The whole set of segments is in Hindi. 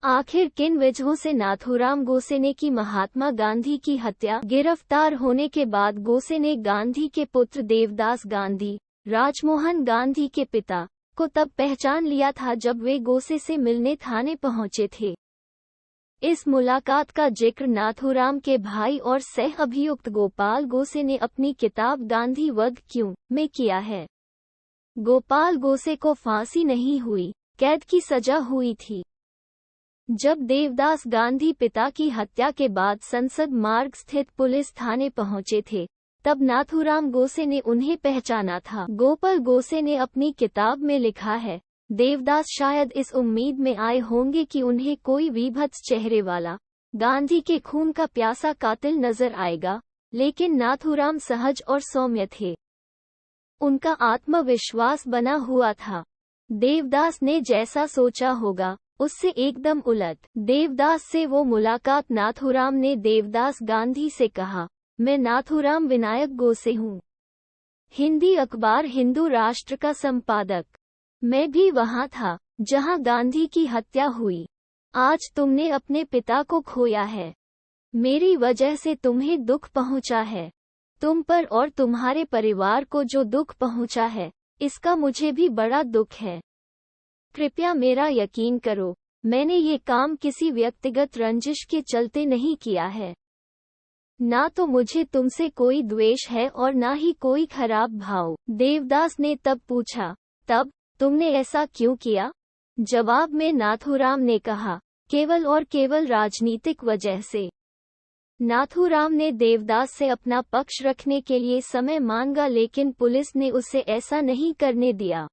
आखिर किन वजहों से नाथूराम गोसे ने की महात्मा गांधी की हत्या? गिरफ्तार होने के बाद गोसे ने गांधी के पुत्र देवदास गांधी, राजमोहन गांधी के पिता, को तब पहचान लिया था जब वे गोसे से मिलने थाने पहुंचे थे। इस मुलाकात का जिक्र नाथूराम के भाई और सह अभियुक्त गोपाल गोसे ने अपनी किताब गांधी वध क्यों में किया है। गोपाल गोसे को फांसी नहीं हुई, कैद की सजा हुई थी। जब देवदास गांधी पिता की हत्या के बाद संसद मार्ग स्थित पुलिस थाने पहुंचे थे, तब नाथूराम गोसे ने उन्हें पहचाना था। गोपाल गोसे ने अपनी किताब में लिखा है, देवदास शायद इस उम्मीद में आए होंगे कि उन्हें कोई विभत्स चेहरे वाला, गांधी के खून का प्यासा कातिल नजर आएगा, लेकिन नाथूराम सहज और सौम्य थे। उनका आत्मविश्वास बना हुआ था। देवदास ने जैसा सोचा होगा, उससे एकदम उलट। देवदास से वो मुलाकात। नाथूराम ने देवदास गांधी से कहा, मैं नाथूराम विनायक गोसे हूँ, हिंदी अखबार हिंदू राष्ट्र का संपादक। मैं भी वहाँ था जहाँ गांधी की हत्या हुई। आज तुमने अपने पिता को खोया है। मेरी वजह से तुम्हें दुख पहुँचा है। तुम पर और तुम्हारे परिवार को जो दुख पहुँचा है, इसका मुझे भी बड़ा दुख है। कृपया मेरा यकीन करो, मैंने ये काम किसी व्यक्तिगत रंजिश के चलते नहीं किया है। ना तो मुझे तुमसे कोई द्वेष है और ना ही कोई खराब भाव। देवदास ने तब पूछा, तब तुमने ऐसा क्यों किया? जवाब में नाथूराम ने कहा, केवल और केवल राजनीतिक वजह से। नाथूराम ने देवदास से अपना पक्ष रखने के लिए समय मांगा, लेकिन पुलिस ने उसे ऐसा नहीं करने दिया।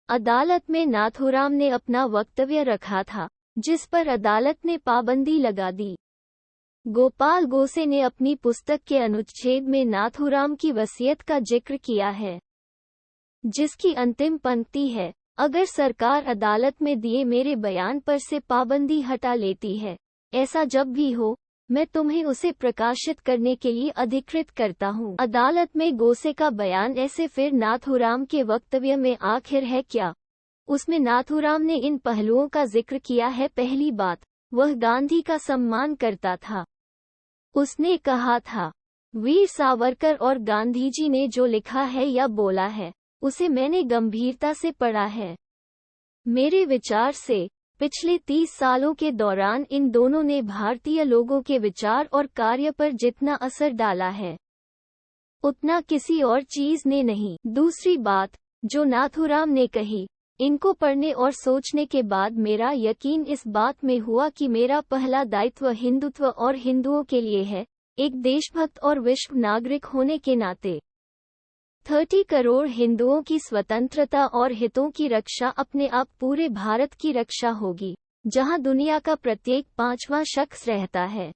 अदालत में नाथूराम ने अपना वक्तव्य रखा था, जिस पर अदालत ने पाबंदी लगा दी। गोपाल गोसे ने अपनी पुस्तक के अनुच्छेद में नाथूराम की वसीयत का जिक्र किया है, जिसकी अंतिम पंक्ति है, अगर सरकार अदालत में दिए मेरे बयान पर से पाबंदी हटा लेती है, ऐसा जब भी हो, मैं तुम्हें उसे प्रकाशित करने के लिए अधिकृत करता हूँ। अदालत में गोसे का बयान ऐसे फिर नाथूराम के वक्तव्य में आखिर है क्या? उसमें नाथूराम ने इन पहलुओं का जिक्र किया है। पहली बात, वह गांधी का सम्मान करता था। उसने कहा था, वीर सावरकर और गांधीजी ने जो लिखा है या बोला है, उसे मैंने गंभीरता से पढ़ा है। मेरे विचार से पिछले 30 सालों के दौरान इन दोनों ने भारतीय लोगों के विचार और कार्य पर जितना असर डाला है, उतना किसी और चीज ने नहीं। दूसरी बात जो नाथूराम ने कही, इनको पढ़ने और सोचने के बाद मेरा यकीन इस बात में हुआ कि मेरा पहला दायित्व हिंदुत्व और हिंदुओं के लिए है, एक देशभक्त और विश्व नागरिक होने के नाते। 30 करोड़ हिंदुओं की स्वतंत्रता और हितों की रक्षा अपने आप पूरे भारत की रक्षा होगी, जहां दुनिया का प्रत्येक 5वां शख्स रहता है।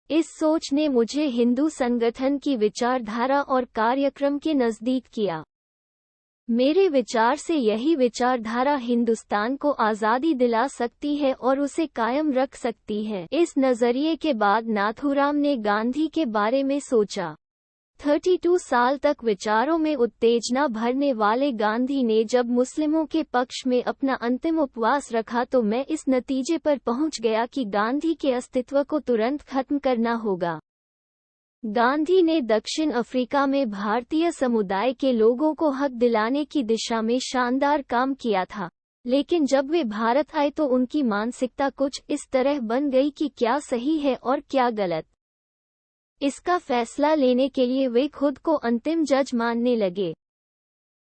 इस सोच ने मुझे हिंदू संगठन की विचारधारा और कार्यक्रम के नजदीक किया। मेरे विचार से यही विचारधारा हिंदुस्तान को आज़ादी दिला सकती है और उसे कायम रख सकती है। इस नजरिए के बाद नाथूराम ने गांधी के बारे में सोचा। 32 साल तक विचारों में उत्तेजना भरने वाले गांधी ने जब मुस्लिमों के पक्ष में अपना अंतिम उपवास रखा, तो मैं इस नतीजे पर पहुंच गया कि गांधी के अस्तित्व को तुरंत खत्म करना होगा। गांधी ने दक्षिण अफ्रीका में भारतीय समुदाय के लोगों को हक दिलाने की दिशा में शानदार काम किया था, लेकिन जब वे भारत आए तो उनकी मानसिकता कुछ इस तरह बन गई कि क्या सही है और क्या गलत, इसका फैसला लेने के लिए वे खुद को अंतिम जज मानने लगे।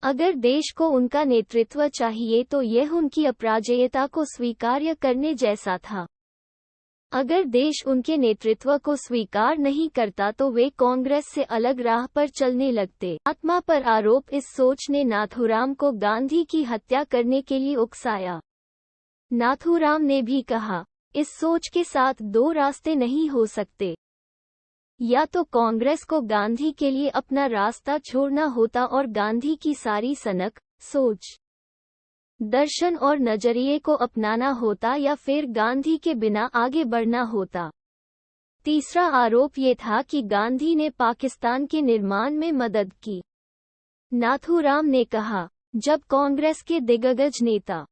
अगर देश को उनका नेतृत्व चाहिए तो यह उनकी अपराजेयता को स्वीकार्य करने जैसा था। अगर देश उनके नेतृत्व को स्वीकार नहीं करता तो वे कांग्रेस से अलग राह पर चलने लगते। आत्मा पर आरोप। इस सोच ने नाथूराम को गांधी की हत्या करने के लिए उकसाया। नाथूराम ने भी कहा, इस सोच के साथ दो रास्ते नहीं हो सकते, या तो कांग्रेस को गांधी के लिए अपना रास्ता छोड़ना होता और गांधी की सारी सनक, सोच, दर्शन और नजरिए को अपनाना होता, या फिर गांधी के बिना आगे बढ़ना होता। तीसरा आरोप ये था कि गांधी ने पाकिस्तान के निर्माण में मदद की। नाथूराम ने कहा, जब कांग्रेस के दिग्गज नेता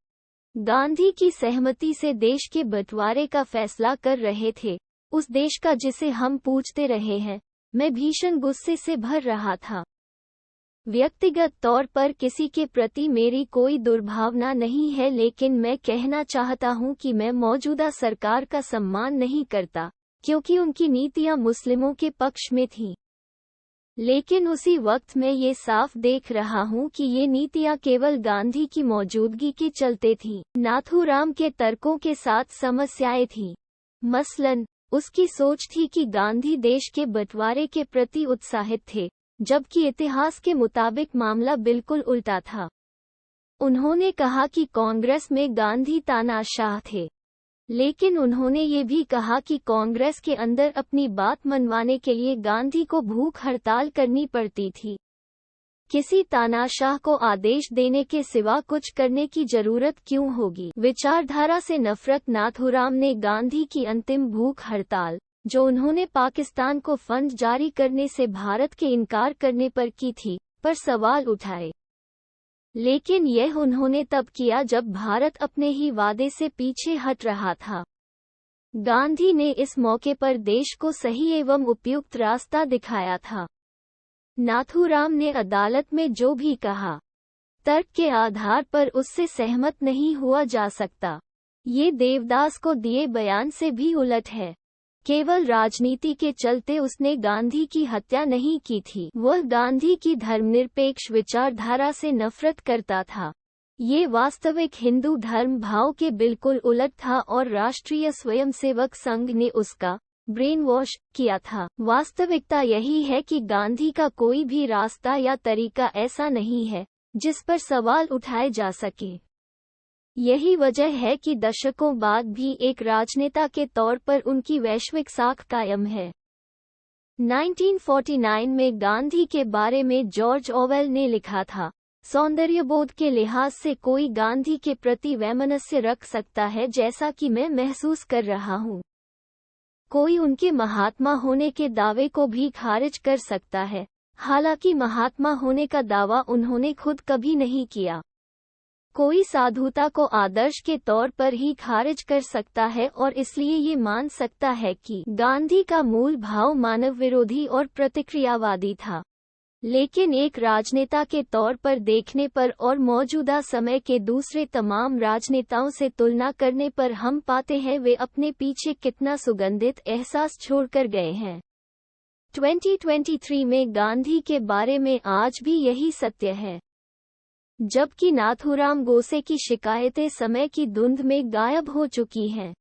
गांधी की सहमति से देश के बंटवारे का फैसला कर रहे थे, उस देश का जिसे हम पूछते रहे हैं। मैं भीषण गुस्से से भर रहा था। व्यक्तिगत तौर पर किसी के प्रति मेरी कोई दुर्भावना नहीं है, लेकिन मैं कहना चाहता हूं कि मैं मौजूदा सरकार का सम्मान नहीं करता, क्योंकि उनकी नीतियां मुस्लिमों के पक्ष में थीं। लेकिन उसी वक्त मैं ये साफ देख रहा हूं कि ये नीतियां केवल गांधी की मौजूदगी के चलते थीं। नाथूराम के तर्कों के साथ समस्याएं थीं। मसलन, उसकी सोच थी कि गांधी देश के बंटवारे के प्रति उत्साहित थे, जबकि इतिहास के मुताबिक मामला बिल्कुल उल्टा था। उन्होंने कहा कि कांग्रेस में गांधी तानाशाह थे, लेकिन उन्होंने ये भी कहा कि कांग्रेस के अंदर अपनी बात मनवाने के लिए गांधी को भूख हड़ताल करनी पड़ती थी। किसी तानाशाह को आदेश देने के सिवा कुछ करने की जरूरत क्यों होगी? विचारधारा से नफरत। नाथूराम ने गांधी की अंतिम भूख हड़ताल, जो उन्होंने पाकिस्तान को फंड जारी करने से भारत के इनकार करने पर की थी, पर सवाल उठाए। लेकिन यह उन्होंने तब किया जब भारत अपने ही वादे से पीछे हट रहा था। गांधी ने इस मौके पर देश को सही एवं उपयुक्त रास्ता दिखाया था। नाथूराम ने अदालत में जो भी कहा, तर्क के आधार पर उससे सहमत नहीं हुआ जा सकता। ये देवदास को दिए बयान से भी उलट है। केवल राजनीति के चलते उसने गांधी की हत्या नहीं की थी। वह गांधी की धर्मनिरपेक्ष विचारधारा से नफरत करता था। ये वास्तविक हिंदू धर्म भाव के बिल्कुल उलट था और राष्ट्रीय स्वयंसेवक संघ ने उसका ब्रेन वॉश किया था। वास्तविकता यही है कि गांधी का कोई भी रास्ता या तरीका ऐसा नहीं है जिस पर सवाल उठाए जा सके। यही वजह है कि दशकों बाद भी एक राजनेता के तौर पर उनकी वैश्विक साख कायम है। 1949 में गांधी के बारे में जॉर्ज ऑवेल ने लिखा था, सौंदर्यबोध के लिहाज से कोई गांधी के प्रति वैमनस्य रख सकता है जैसा कि मैं महसूस कर रहा हूँ। कोई उनके महात्मा होने के दावे को भी खारिज कर सकता है, हालांकि महात्मा होने का दावा उन्होंने खुद कभी नहीं किया। कोई साधुता को आदर्श के तौर पर ही खारिज कर सकता है और इसलिए ये मान सकता है कि गांधी का मूल भाव मानव विरोधी और प्रतिक्रियावादी था। लेकिन एक राजनेता के तौर पर देखने पर और मौजूदा समय के दूसरे तमाम राजनेताओं से तुलना करने पर हम पाते हैं वे अपने पीछे कितना सुगंधित एहसास छोड़कर गए हैं। 2023 में गांधी के बारे में आज भी यही सत्य है। जबकि नाथूराम गोसे की शिकायतें समय की धुंध में गायब हो चुकी हैं।